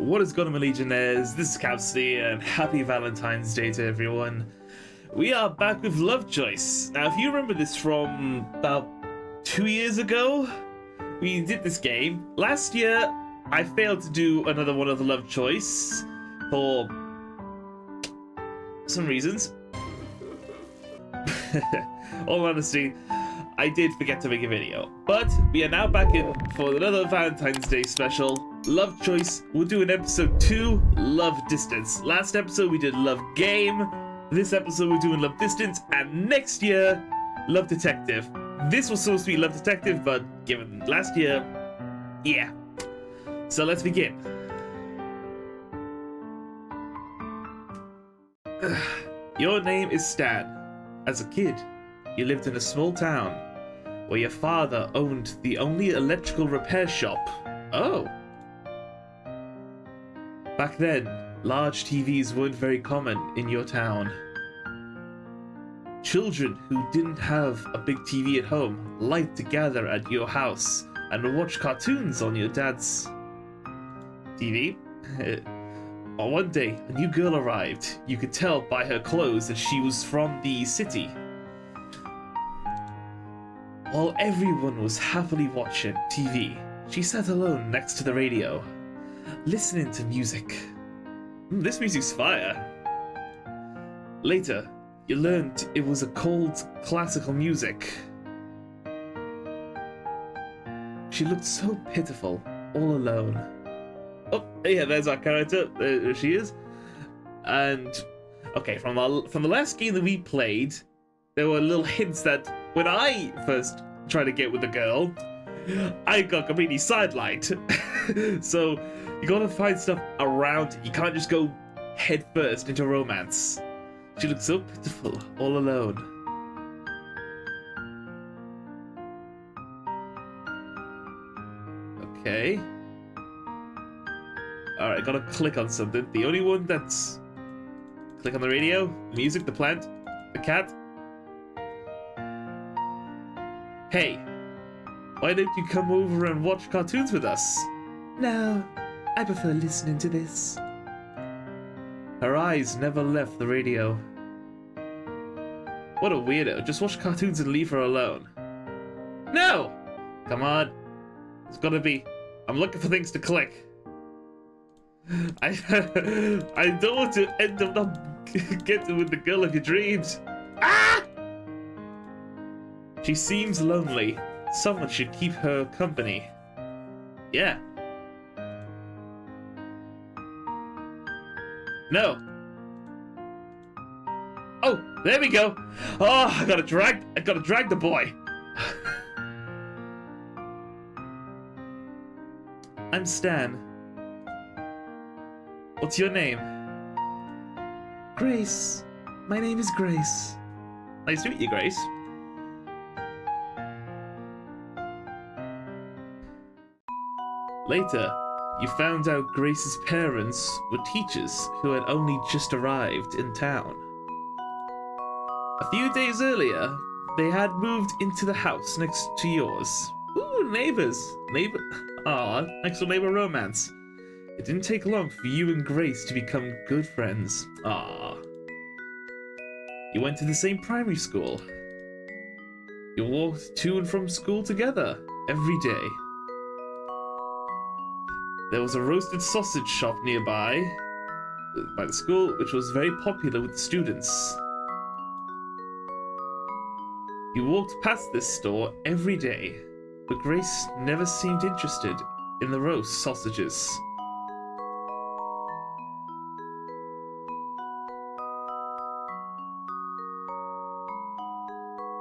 What is going on, my Legionnaires? This is Capsty, and happy Valentine's Day to everyone. We are back with LoveChoice. Now, if you remember this from about 2 years ago, we did this game. Last year, I failed to do another one of the LoveChoice for some reasons. All honesty, I did forget to make a video, but we are now back in for another Valentine's Day special. LoveChoice, we'll do an episode 2, Love Distance. Last episode we did Love Game. This episode we're doing Love Distance, and next year, Love Detective. This was supposed to be Love Detective, but given last year, yeah. So let's begin. Your name is Stan. As a kid, you lived in a small town where your father owned the only electrical repair shop. Oh. Back then, large TVs weren't very common in your town. Children who didn't have a big TV at home liked to gather at your house and watch cartoons on your dad's TV. One day, a new girl arrived. You could tell by her clothes that she was from the city. While everyone was happily watching TV, she sat alone next to the radio, listening to music. This music's fire. Later, you learned it was a cold classical music. She looked so pitiful, all alone. Oh, yeah, there's our character. There she is. And okay, from the last game that we played, there were little hints that when I first tried to get with a girl, I got completely sidelined. So you gotta find stuff around it. You can't just go head first into romance. She looked so pitiful, all alone. Okay. Alright, gotta click on something. The only one that's... Click on the radio, the music, the plant, the cat. Hey, why don't you come over and watch cartoons with us? No, I prefer listening to this. Her eyes never left the radio. What a weirdo, just watch cartoons and leave her alone. No! Come on. It's gotta be... I'm looking for things to click. I don't want to end up not getting with the girl of your dreams. Ah! She seems lonely. Someone should keep her company. Yeah. No. Oh, there we go. Oh, I gotta drag the boy. I'm Stan. What's your name? Grace. My name is Grace. Nice to meet you, Grace. Later, you found out Grace's parents were teachers who had only just arrived in town. A few days earlier, they had moved into the house next to yours. Ooh, neighbors. Aw, next door neighbor romance. It didn't take long for you and Grace to become good friends. Aw. You went to the same primary school. You walked to and from school together every day. There was a roasted sausage shop nearby by the school, which was very popular with the students. You walked past this store every day, but Grace never seemed interested in the roast sausages.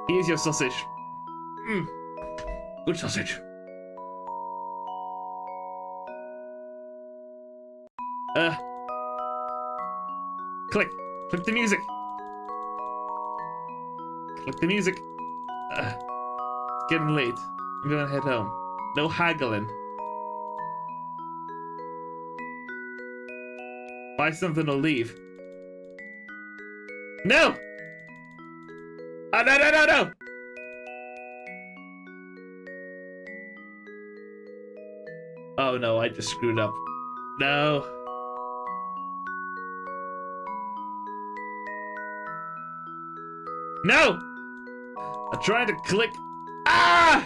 Here's your sausage. Good sausage. Click the music. Click the music. It's getting late. I'm gonna head home. No haggling. Buy something or leave. No! Oh, no! Oh no, I just screwed up. No. No! I tried to click. Ah!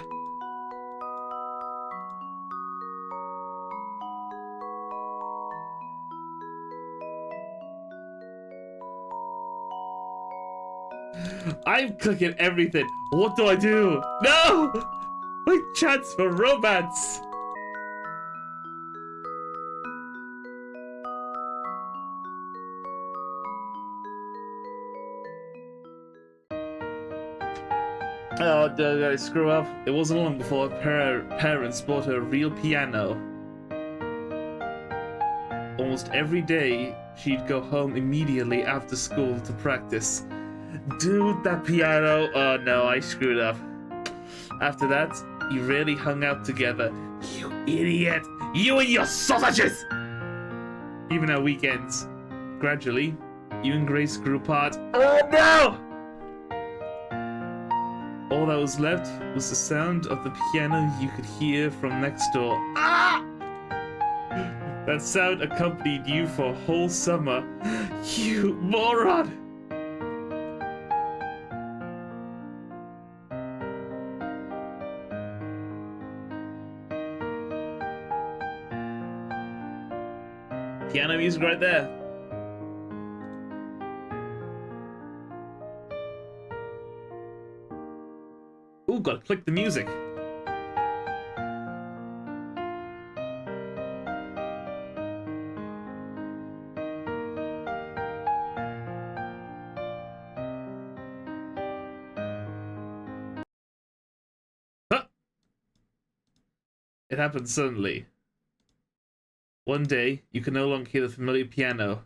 I'm clicking everything. What do I do? No! My chance for romance! Oh, did I screw up? It wasn't long before her parents bought her a real piano. Almost every day, she'd go home immediately after school to practice. Dude, that piano! Oh no, I screwed up. After that, you rarely hung out together. You idiot! You and your sausages! Even on weekends. Gradually, you and Grace grew apart. Oh no! All that was left was the sound of the piano you could hear from next door. Ah! That sound accompanied you for a whole summer. You moron! Piano music right there. Ooh, gotta click the music. Huh. It happened suddenly. One day, you could no longer hear the familiar piano.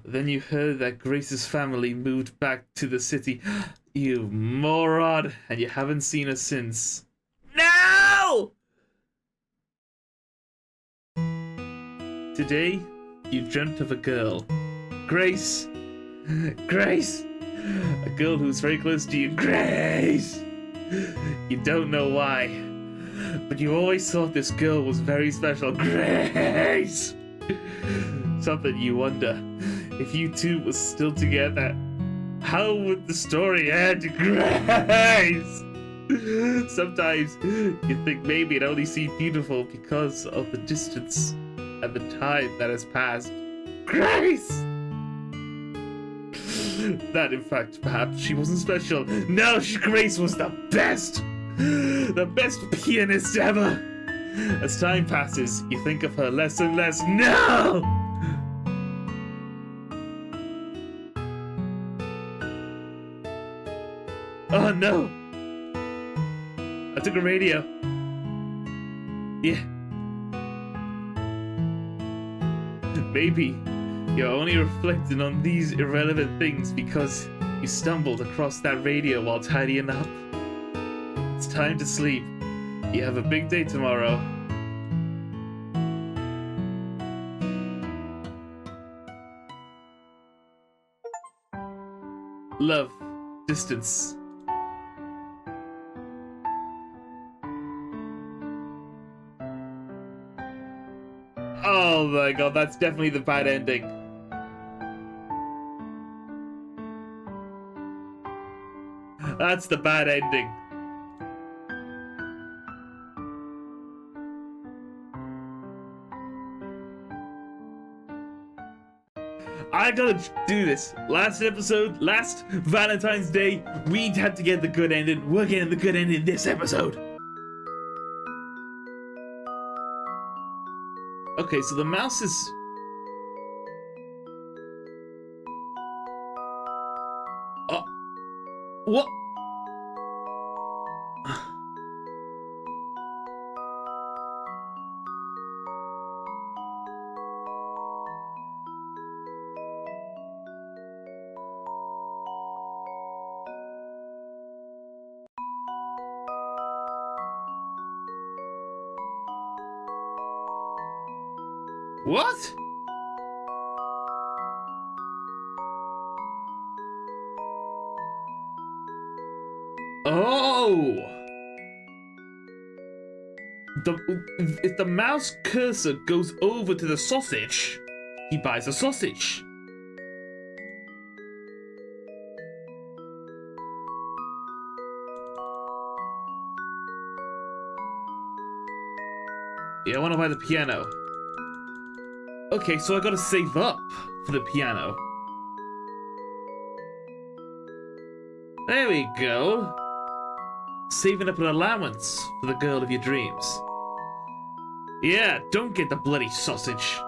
Then you heard that Grace's family moved back to the city. You moron! And you haven't seen her since. No! Today, you dreamt of a girl. Grace! Grace! A girl who's very close to you. Grace! You don't know why, but you always thought this girl was very special. Grace! Something you wonder, if you two were still together, how would the story end? Grace! Sometimes you think maybe it only seemed beautiful because of the distance and the time that has passed. Grace! That in fact, perhaps she wasn't special. No, Grace was the best! The best pianist ever! As time passes, you think of her less and less. No! Oh no! I took a radio. Yeah. Maybe you're only reflecting on these irrelevant things because you stumbled across that radio while tidying up. It's time to sleep. You have a big day tomorrow. Love, distance. Oh my god, that's definitely the bad ending. That's the bad ending. I gotta do this. Last episode, last Valentine's Day, we had to get the good ending. We're getting the good ending this episode. Okay, so the mouse is... What? What? Oh! If the mouse cursor goes over to the sausage, he buys a sausage. Yeah, I want to buy the piano. Okay, so I gotta save up for the piano. There we go. Saving up an allowance for the girl of your dreams. Yeah, don't get the bloody sausage.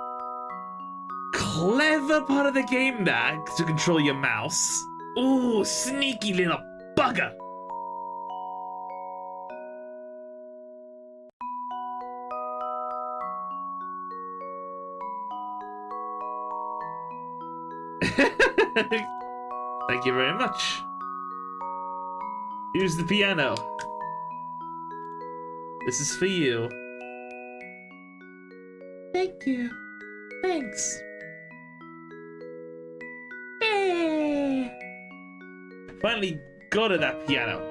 Clever part of the game there to control your mouse. Ooh, sneaky little bugger. Thank you very much. Here's the piano. This is for you. Thank you. Thanks. Finally got her that piano.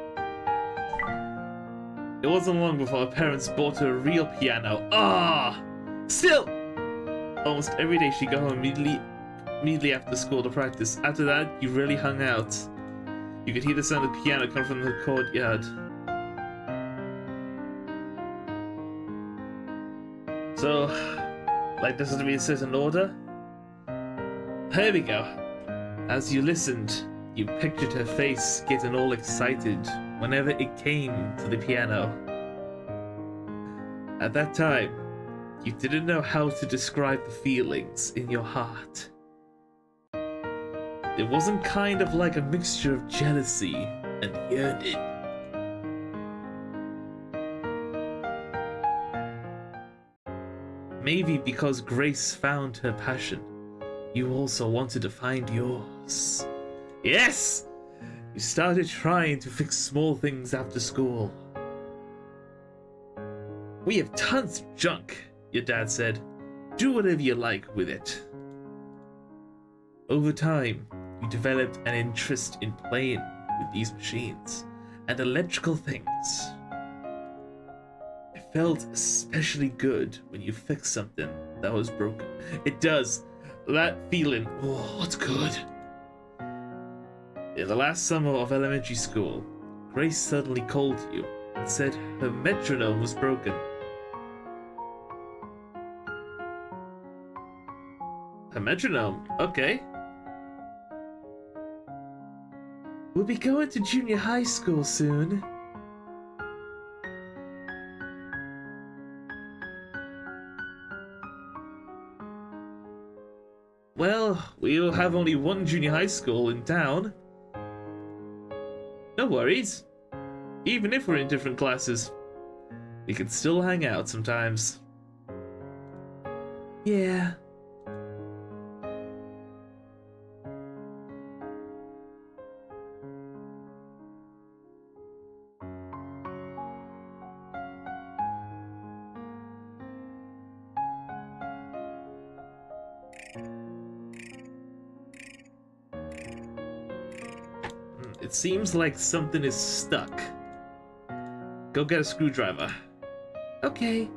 It wasn't long before her parents bought her a real piano. Still! Almost every day she'd go home immediately after school to practice. After that, you really hung out. You could hear the sound of the piano come from the courtyard. So, like this is to be a certain order? Here we go. As you listened, you pictured her face getting all excited whenever it came to the piano. At that time, you didn't know how to describe the feelings in your heart. It wasn't kind of like a mixture of jealousy and yearning. Maybe because Grace found her passion, you also wanted to find yours. Yes! You started trying to fix small things after school. We have tons of junk, your dad said. Do whatever you like with it. Over time, you developed an interest in playing with these machines and electrical things. It felt especially good when you fixed something that was broken. It does. That feeling, oh, it's good. In the last summer of elementary school, Grace suddenly called you and said her metronome was broken. Her metronome? Okay. We'll be going to junior high school soon. Well, we'll have only one junior high school in town. No worries. Even if we're in different classes, we can still hang out sometimes. Yeah. It seems like something is stuck. Go get a screwdriver. Okay.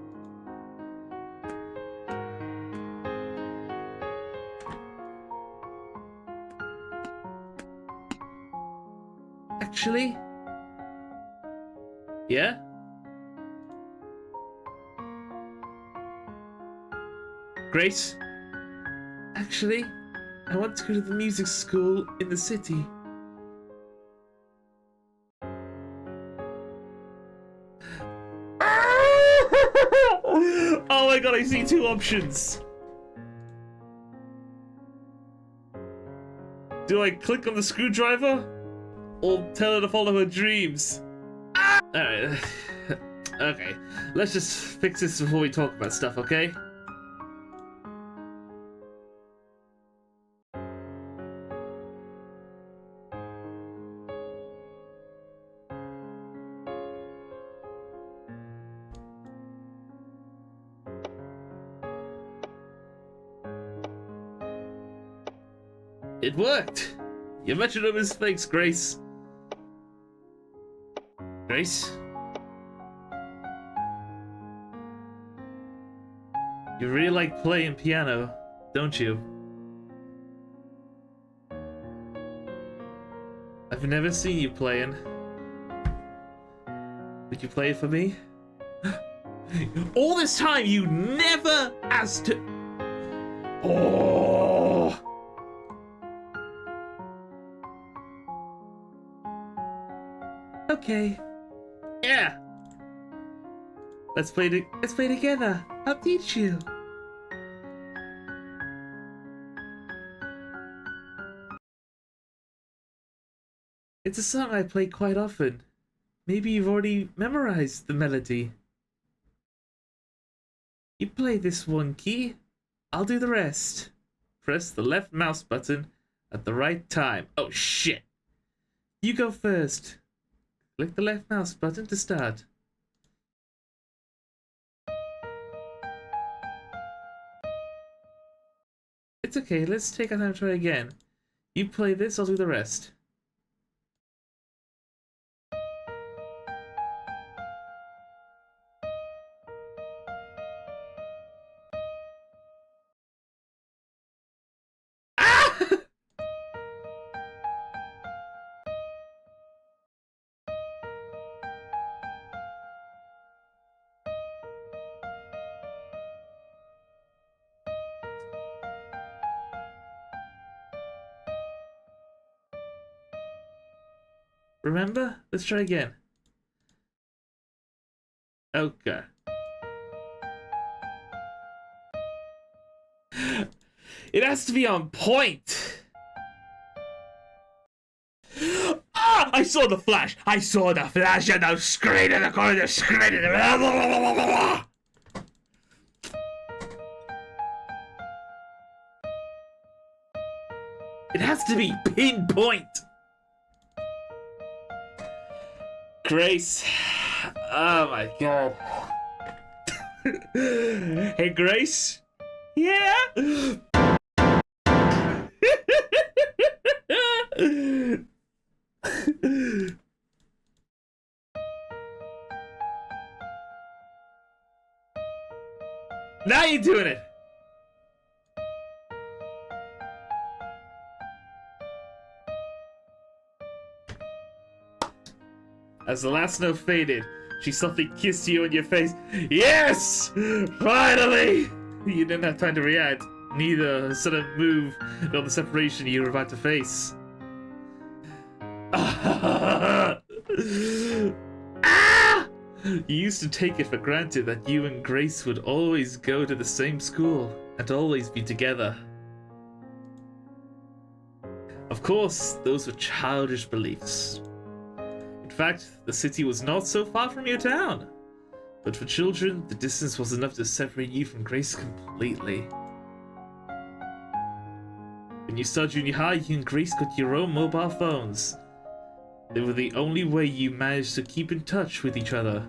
Actually? Yeah? Grace? Actually, I want to go to the music school in the city. Oh my god, I see two options. Do I click on the screwdriver? Or tell her to follow her dreams? Alright. Okay, let's just fix this before we talk about stuff, okay? It worked! Your metronome is fixed, Grace. Grace? You really like playing piano, don't you? I've never seen you playing. Would you play it for me? All this time, you never asked to... Oh! Okay. Yeah. Let's play together. I'll teach you. It's a song I play quite often. Maybe you've already memorized the melody. You play this one key, I'll do the rest. Press the left mouse button at the right time. Oh shit! You go first. Click the left mouse button to start. It's okay, let's take our time to try again. You play this, I'll do the rest. Remember? Let's try again. Okay. It has to be on point. Ah! I saw the flash. I saw the flash and the screen in the corner. The screen in the... It has to be pinpoint. Grace. Oh my god. Hey, Grace? Yeah? Now you're doing it. As the last note faded, she softly kissed you on your face. Yes! Finally! You didn't have time to react. Neither a sudden move nor the separation you were about to face. Ah! You used to take it for granted that you and Grace would always go to the same school and always be together. Of course, those were childish beliefs. In fact, the city was not so far from your town. But for children, the distance was enough to separate you from Grace completely. When you started junior high, you and Grace got your own mobile phones. They were the only way you managed to keep in touch with each other.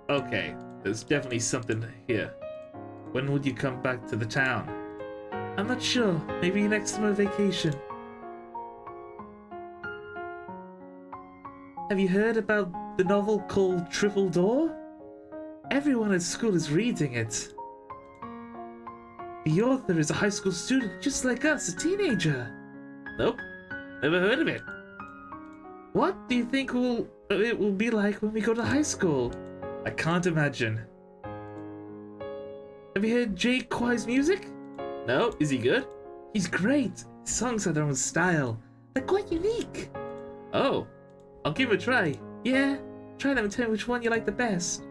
Okay, there's definitely something here. When would you come back to the town? I'm not sure. Maybe next summer vacation. Have you heard about the novel called Triple Door? Everyone at school is reading it. The author is a high school student just like us, a teenager. Nope, never heard of it. What do you think it will be like when we go to high school? I can't imagine. Have you heard Jake Kwai's music? No, is he good? He's great. His songs have their own style. They're quite unique. Oh. I'll give it a try. Yeah? Try them and tell me which one you like the best.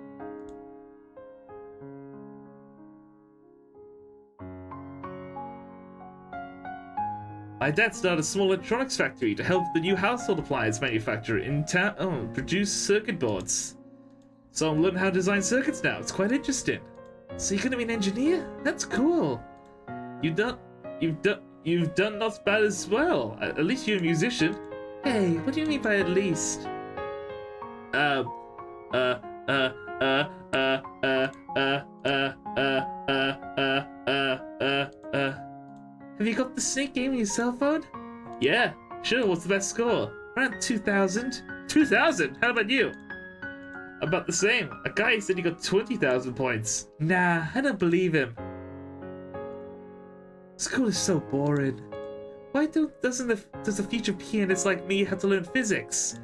My dad started a small electronics factory to help the new household appliance manufacturer in town produce circuit boards. So I'm learning how to design circuits now. It's quite interesting. So you're gonna be an engineer? That's cool. You've done not bad as well. At least you're a musician. Hey, what do you mean by at least? Have you got the Snake game on your cell phone? Yeah, sure, what's the best score? Around 2,000. 2,000? How about you? About the same. A guy said he got 20,000 points. Nah, I don't believe him. School is so boring. Why does the future pianist like me have to learn physics?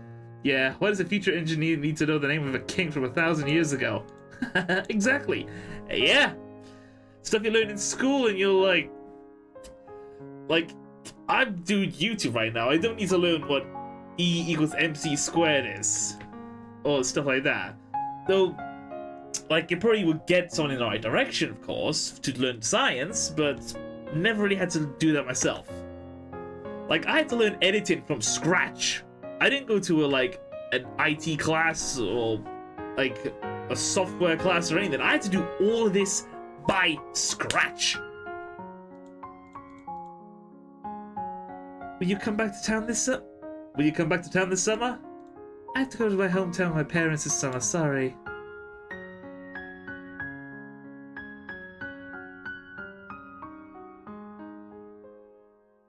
Yeah, why does a future engineer need to know the name of a king from 1,000 years ago? Exactly. Yeah. Stuff you learn in school and you're like, I'm doing YouTube right now. I don't need to learn what E equals MC squared is. Or stuff like that. Though, like, it probably would get someone in the right direction, of course, to learn science, but never really had to do that myself. Like, I had to learn editing from scratch. I didn't go to an IT class or like a software class or anything. I had to do all of this by scratch. Will you come back to town this summer? I have to go to my hometown with my parents this summer, sorry.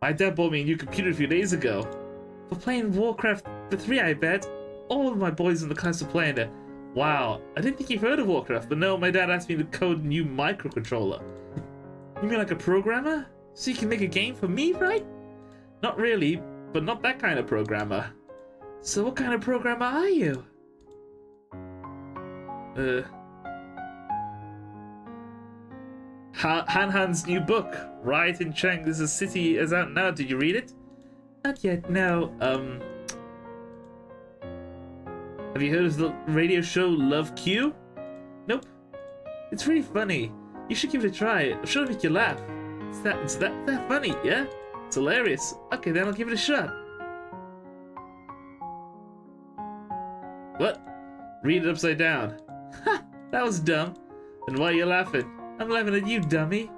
My dad bought me a new computer a few days ago. For playing Warcraft 3, I bet. All of my boys in the class are playing it. Wow, I didn't think you've heard of Warcraft, but no, my dad asked me to code a new microcontroller. You mean like a programmer? So you can make a game for me, right? Not really, but not that kind of programmer. So what kind of programmer are you? Han's new book, Riot in Chang, There's a City, is out now. Did you read it? Not yet, no. Have you heard of the radio show Love Q? Nope. It's really funny. You should give it a try. I'm sure it'll make you laugh. It's that funny, yeah? It's hilarious. Okay, then I'll give it a shot. What? Read it upside down. Ha! That was dumb. Then why are you laughing? I'm laughing at you, dummy.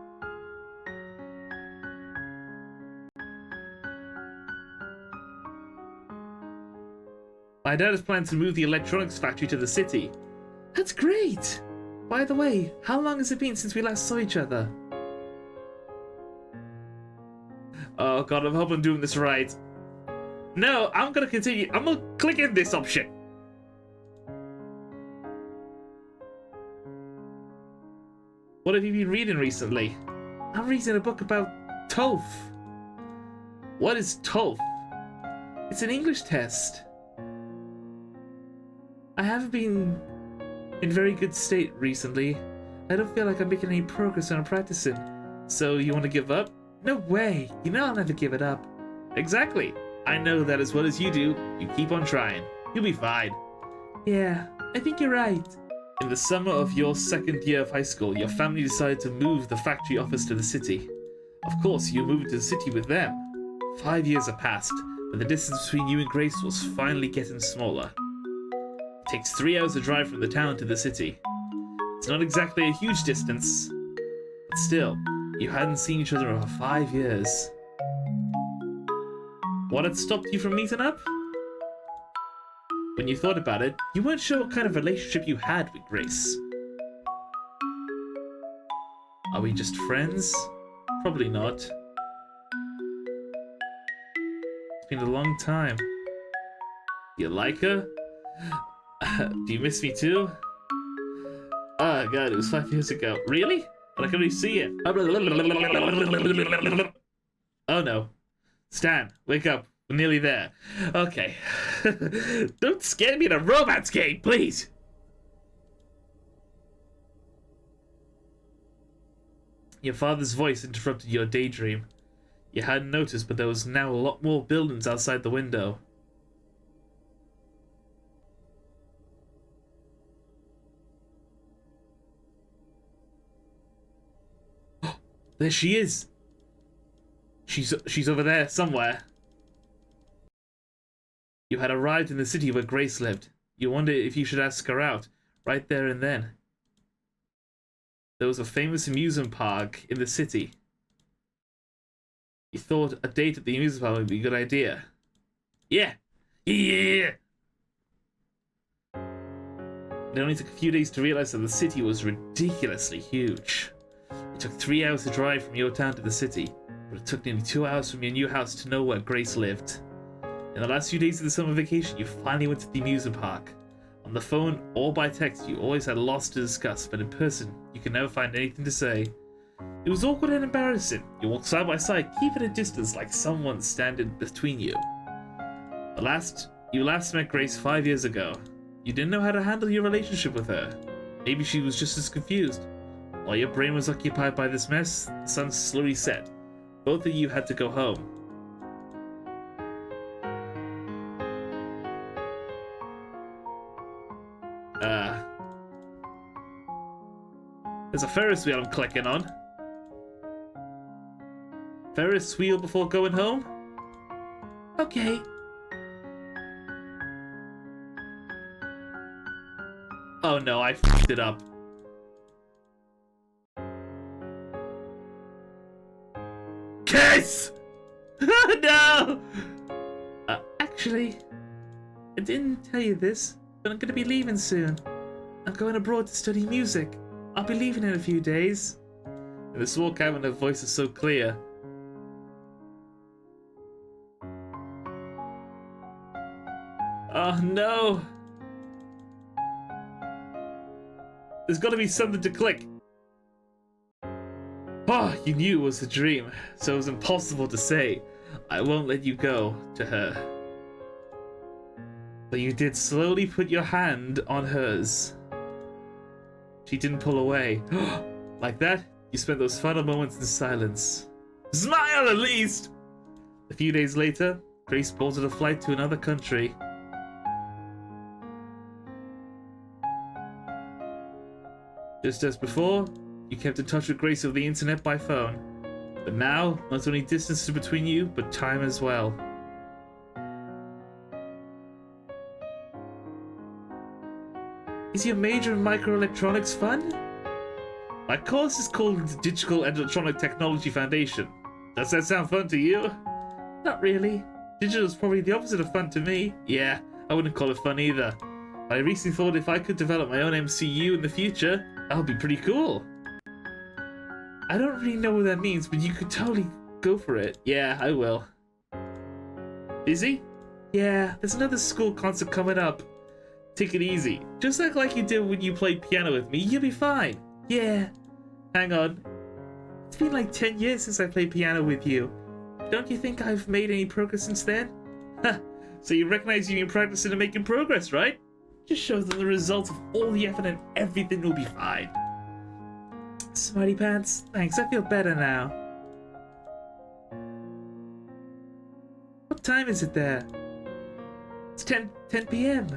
My dad is planning to move the electronics factory to the city. That's great! By the way, how long has it been since we last saw each other? Oh god, I hope I'm doing this right. No, I'm gonna continue. I'm gonna click in this option. What have you been reading recently? I'm reading a book about TOEFL. What is TOEFL? It's an English test. I haven't been in very good state recently. I don't feel like I'm making any progress on practicing. So you want to give up? No way! You know I'll never give it up. Exactly. I know that as well as you do. You keep on trying. You'll be fine. Yeah, I think you're right. In the summer of your second year of high school, your family decided to move the factory office to the city. Of course, you moved to the city with them. 5 years have passed, but the distance between you and Grace was finally getting smaller. It takes 3 hours to drive from the town to the city. It's not exactly a huge distance, but still, you hadn't seen each other in over 5 years. What had stopped you from meeting up? When you thought about it, you weren't sure what kind of relationship you had with Grace. Are we just friends? Probably not. It's been a long time. Do you like her? Do you miss me too? Oh god, it was 5 years ago. Really? But I can only see it. Oh no. Stan, wake up. We're nearly there. Okay. Don't scare me in a romance game, please! Your father's voice interrupted your daydream. You hadn't noticed, but there was now a lot more buildings outside the window. There she is! She's over there, somewhere. You had arrived in the city where Grace lived. You wondered if you should ask her out, right there and then. There was a famous amusement park in the city. You thought a date at the amusement park would be a good idea. Yeah! Yeah! It only took a few days to realize that the city was ridiculously huge. It took 3 hours to drive from your town to the city, but it took nearly 2 hours from your new house to know where Grace lived. In the last few days of the summer vacation, you finally went to the amusement park. On the phone or by text, you always had lots to discuss, but in person, you could never find anything to say. It was awkward and embarrassing. You walked side by side, keeping a distance like someone standing between you. The last You last met Grace 5 years ago. You didn't know how to handle your relationship with her. Maybe she was just as confused. While your brain was occupied by this mess, the sun slowly set. Both of you had to go home. There's a Ferris wheel I'm clicking on. Ferris wheel before going home? Okay. Oh no, I f***ed it up. Kiss! No! Actually, I didn't tell you this, but I'm gonna be leaving soon. I'm going abroad to study music. I'll be leaving in a few days. And the small cabin, her voice is so clear. Oh no! There's gotta be something to click. Oh, you knew it was a dream, so it was impossible to say, I won't let you go, to her. But you did slowly put your hand on hers. She didn't pull away. Like that, you spent those final moments in silence. Smile, at least! A few days later, Grace boarded a flight to another country. Just as before, you kept in touch with Grace over the internet by phone. But now, not only distance is between you, but time as well. Is your major in microelectronics fun? My course is called the Digital and Electronic Technology Foundation. Does that sound fun to you? Not really. Digital is probably the opposite of fun to me. Yeah, I wouldn't call it fun either. I recently thought if I could develop my own MCU in the future, that would be pretty cool. I don't really know what that means, but you could totally go for it. Yeah, I will. Busy? Yeah, there's another school concert coming up. Take it easy. Just act like you did when you played piano with me. You'll be fine. Yeah. Hang on. It's been like 10 years since I played piano with you. Don't you think I've made any progress since then? Huh. So you recognize you've been practicing and making progress, right? Just show them the results of all the effort and everything will be fine. Smarty pants. Thanks, I feel better now. What time is it there? It's 10 p.m.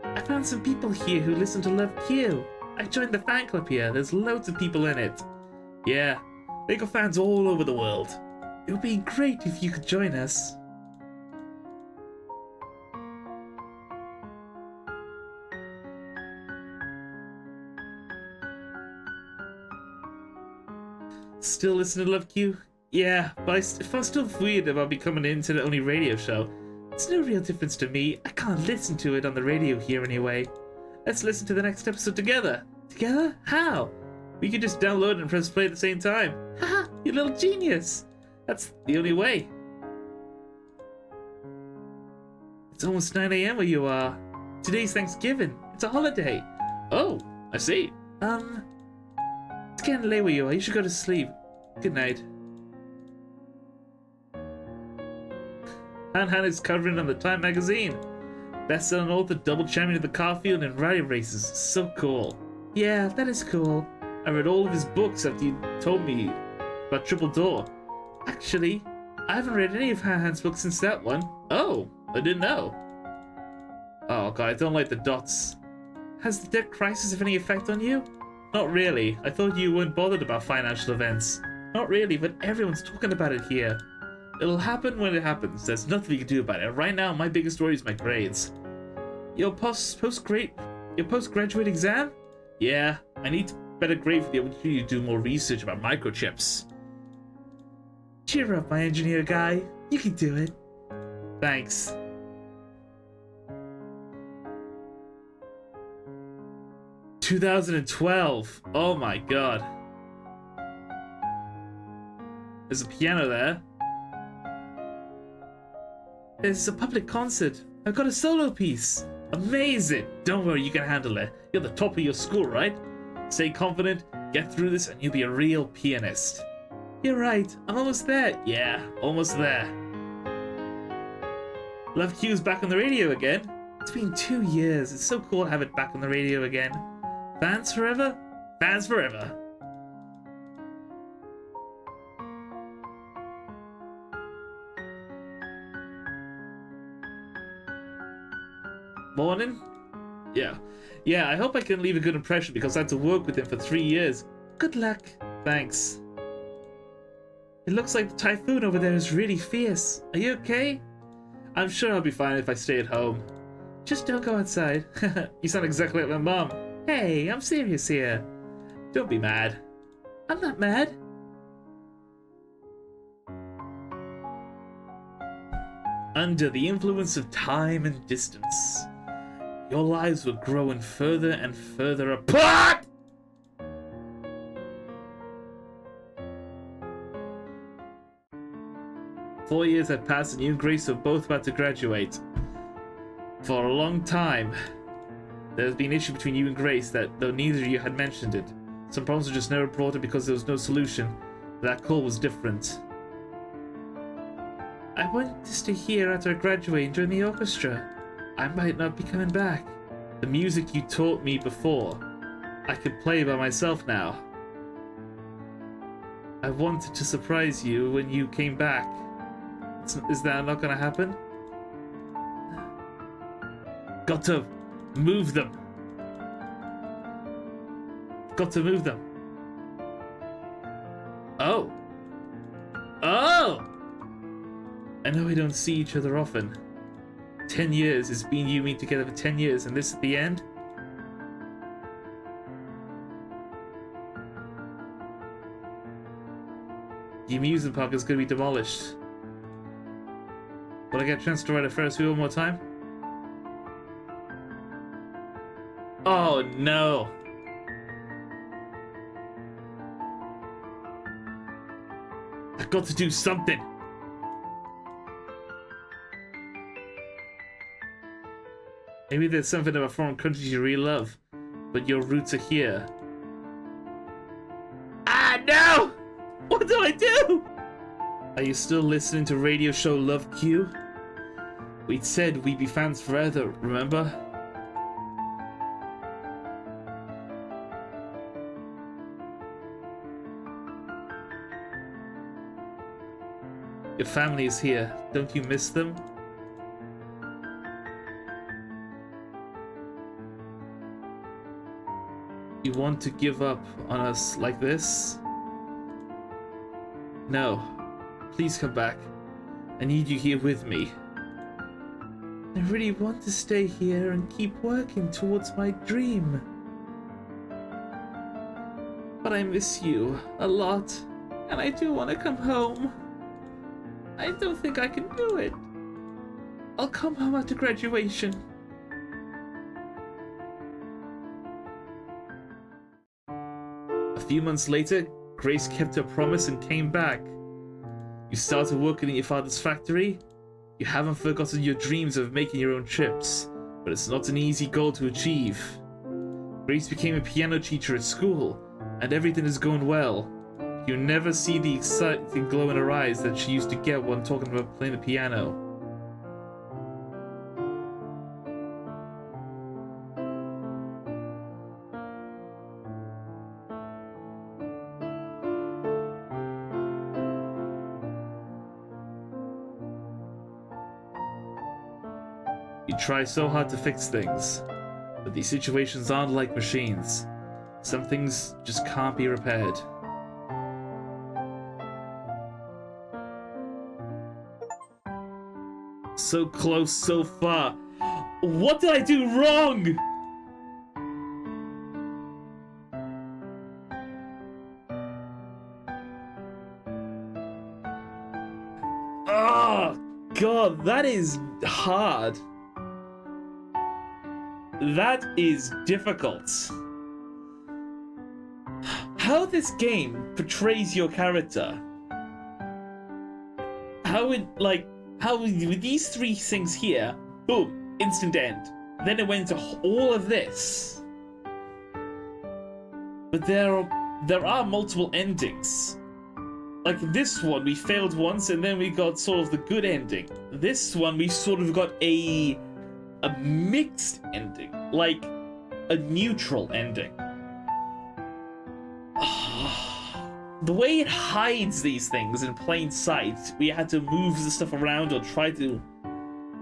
I found some people here who listen to Love Q. I joined the fan club here. There's loads of people in it. Yeah, they got fans all over the world. It would be great if you could join us. Still listen to Love Q? Yeah, but if I'm still weird about becoming an internet-only radio show, it's no real difference to me. I can't listen to it on the radio here anyway. Let's listen to the next episode together. Together? How? We could just download and press play at the same time. Haha, you little genius! That's the only way. It's almost 9 a.m. where you are. Today's Thanksgiving. It's a holiday. Oh, I see. It's getting late where you are. You should go to sleep. Good night. Han is covering on the Time magazine. Best-selling author, double champion of the car field and rally races. So cool. Yeah, that is cool. I read all of his books after you told me about Triple Door. Actually, I haven't read any of Han's books since that one. Oh, I didn't know. Oh god, I don't like the dots. Has the debt crisis have any effect on you? Not really. I thought you weren't bothered about financial events. Not really, but everyone's talking about it here. It'll happen when it happens. There's nothing you can do about it. Right now, my biggest worry is my grades. Your postgraduate exam? Yeah, I need better grade for the opportunity to do more research about microchips. Cheer up, my engineer guy. You can do it. Thanks. (2012). Oh my god. There's a piano there. There's a public concert. I've got a solo piece. Amazing. Don't worry, you can handle it. You're the top of your school, right? Stay confident, get through this, and you'll be a real pianist. You're right, I'm almost there. Yeah, almost there. Love Q's back on the radio again. It's been 2 years. It's so cool to have it back on the radio again. Fans forever? Fans forever. Morning? Yeah. Yeah, I hope I can leave a good impression because I had to work with him for 3 years. Good luck. Thanks. It looks like the typhoon over there is really fierce. Are you okay? I'm sure I'll be fine if I stay at home. Just don't go outside. You sound exactly like my mom. Hey, I'm serious here. Don't be mad. I'm not mad. Under the influence of time and distance, your lives were growing further and further apart! Four years had passed and you and Grace were both about to graduate. For a long time, there has been an issue between you and Grace that, though neither of you had mentioned it, some problems were just never brought up because there was no solution. That call was different. I want to stay here after I graduate and join the orchestra. I might not be coming back. The music you taught me before, I can play by myself now. I wanted to surprise you when you came back. Is that not gonna happen? Got to move them. Got to move them. Oh. Oh! I know we don't see each other often. 10 years has been you and me together for 10 years, and this is the end? The amusement park is going to be demolished. Will I get a chance to ride a Ferris wheel one more time? Oh no! I've got to do something! Maybe there's something about foreign countries you really love, but your roots are here. Ah, no! What do I do? Are you still listening to radio show Love Q? We'd said we'd be fans forever, remember? Your family is here. Don't you miss them? You want to give up on us like this? No. Please come back. I need you here with me. I really want to stay here and keep working towards my dream. But I miss you a lot, and I do want to come home. I don't think I can do it. I'll come home after graduation. A few months later, Grace kept her promise and came back. You started working in your father's factory. You haven't forgotten your dreams of making your own chips, but it's not an easy goal to achieve. Grace became a piano teacher at school, and everything is going well. You never see the exciting glow in her eyes that she used to get when talking about playing the piano. You try so hard to fix things, but these situations aren't like machines. Some things just can't be repaired. So close, so far. What did I do wrong? Oh, God, that is hard. That is difficult. How this game portrays your character. How with these three things here, boom, instant end. Then it went into all of this. But there are multiple endings. like this one, we failed once and then we got sort of the good ending. This one, we sort of got a mixed ending, like a neutral ending. The way it hides these things in plain sight, we had to move the stuff around or try to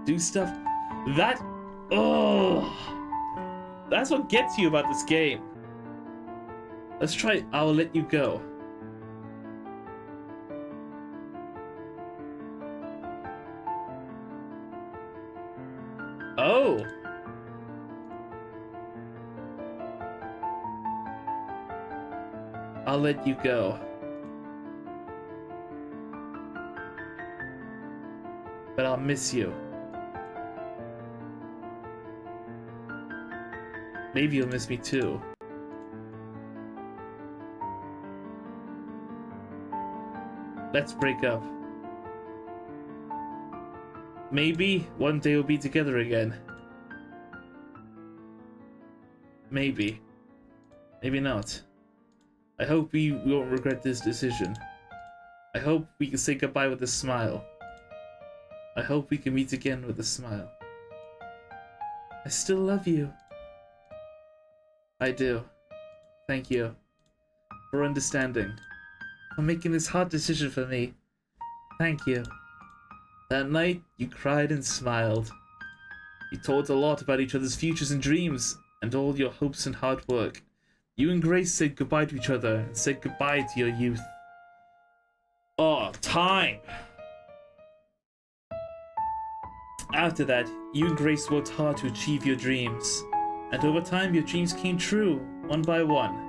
do stuff. That, that's what gets you about this game. Let's try I'll Let You Go. Oh. I'll let you go. But I'll miss you. Maybe you'll miss me too. Let's break up. Maybe one day we'll be together again. Maybe. Maybe not. I hope we won't regret this decision. I hope we can say goodbye with a smile. I hope we can meet again with a smile. I still love you. I do. Thank you for understanding, for making this hard decision for me. Thank you. That night, you cried and smiled. You talked a lot about each other's futures and dreams, and all your hopes and hard work. You and Grace said goodbye to each other, and said goodbye to your youth. Oh, time! After that, you and Grace worked hard to achieve your dreams, and over time your dreams came true, one by one.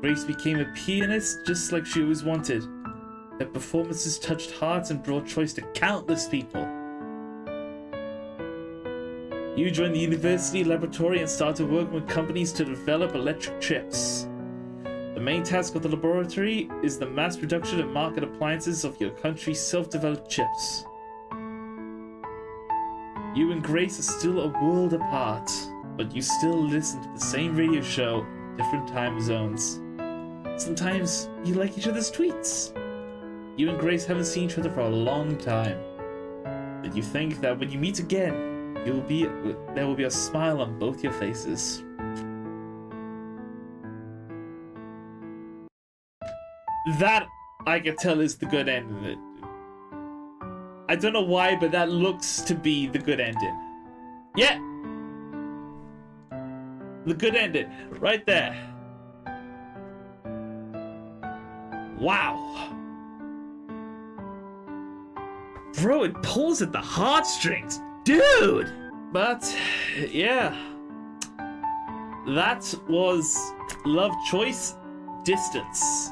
Grace became a pianist just like she always wanted. Her performances touched hearts and brought choice to countless people. You joined the university laboratory and started working with companies to develop electric chips. The main task of the laboratory is the mass production and market appliances of your country's self-developed chips. You and Grace are still a world apart, but you still listen to the same radio show, different time zones. Sometimes you like each other's tweets. You and Grace haven't seen each other for a long time, but you think that when you meet again, there will be a smile on both your faces. That, I can tell, is the good end of it. I don't know why, but that looks to be the good ending. Yeah! The good ending, right there. Wow. Bro, it pulls at the heartstrings. Dude! But, yeah. That was LoveChoice Distance.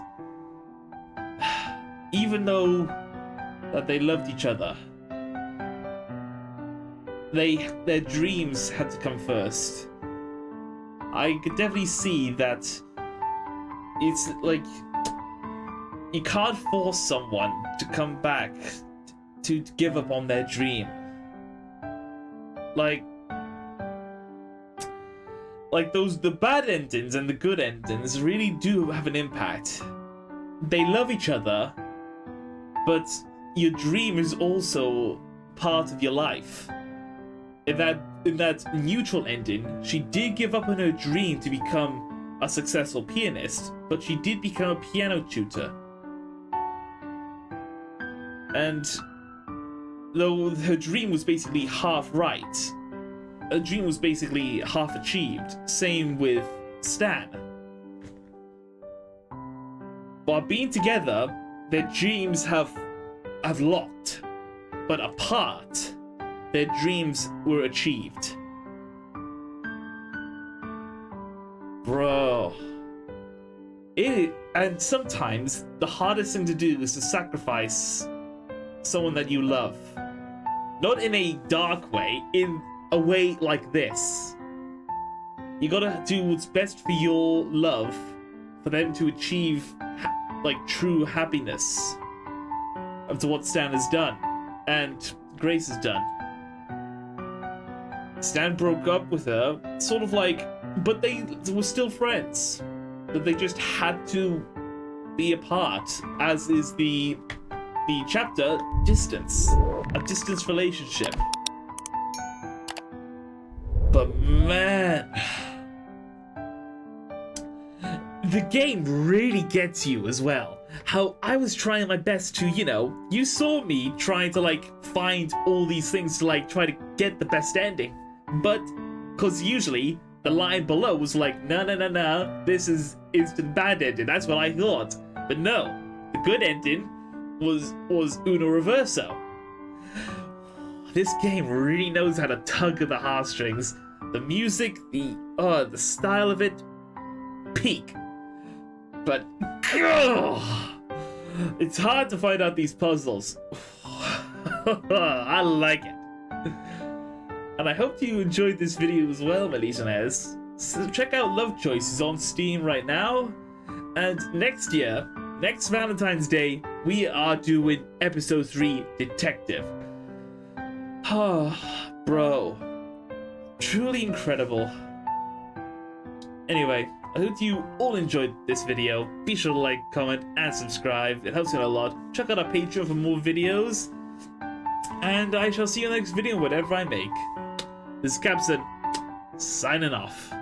Even though that they loved each other, their dreams had to come first. I could definitely see that it's like you can't force someone to come back to give up on their dream. Like the bad endings and the good endings really do have an impact. They love each other, but your dream is also part of your life. In that neutral ending, she did give up on her dream to become a successful pianist, but she did become a piano tutor. And though her dream was basically half right, her dream was basically half achieved. Same with Stan. While being together, their dreams have locked, but apart, their dreams were achieved. Bro. And sometimes the hardest thing to do is to sacrifice someone that you love. Not in a dark way, in a way like this. You gotta do what's best for your love, for them to achieve true happiness up to what Stan has done and Grace has done. Stan broke up with her, sort of but they were still friends. But they just had to be apart, as is the chapter Distance, a distance relationship. But man, the game really gets you as well. How I was trying my best to, you saw me trying to like find all these things to like try to get the best ending. But, cause usually the line below was like, no, this is instant bad ending. That's what I thought. But no, the good ending was Uno Reverso. This game really knows how to tug at the heartstrings. The music, the style of it, peak. But it's hard to find out these puzzles. I like it. And I hope you enjoyed this video as well, my listeners. So check out LoveChoice, it's on Steam right now. And next year, next Valentine's Day, we are doing episode 3 Detective. Bro. Truly incredible. Anyway, I hope you all enjoyed this video. Be sure to like, comment, and subscribe. It helps me out a lot. Check out our Patreon for more videos. And I shall see you in the next video, whatever I make. This is Capson, signing off.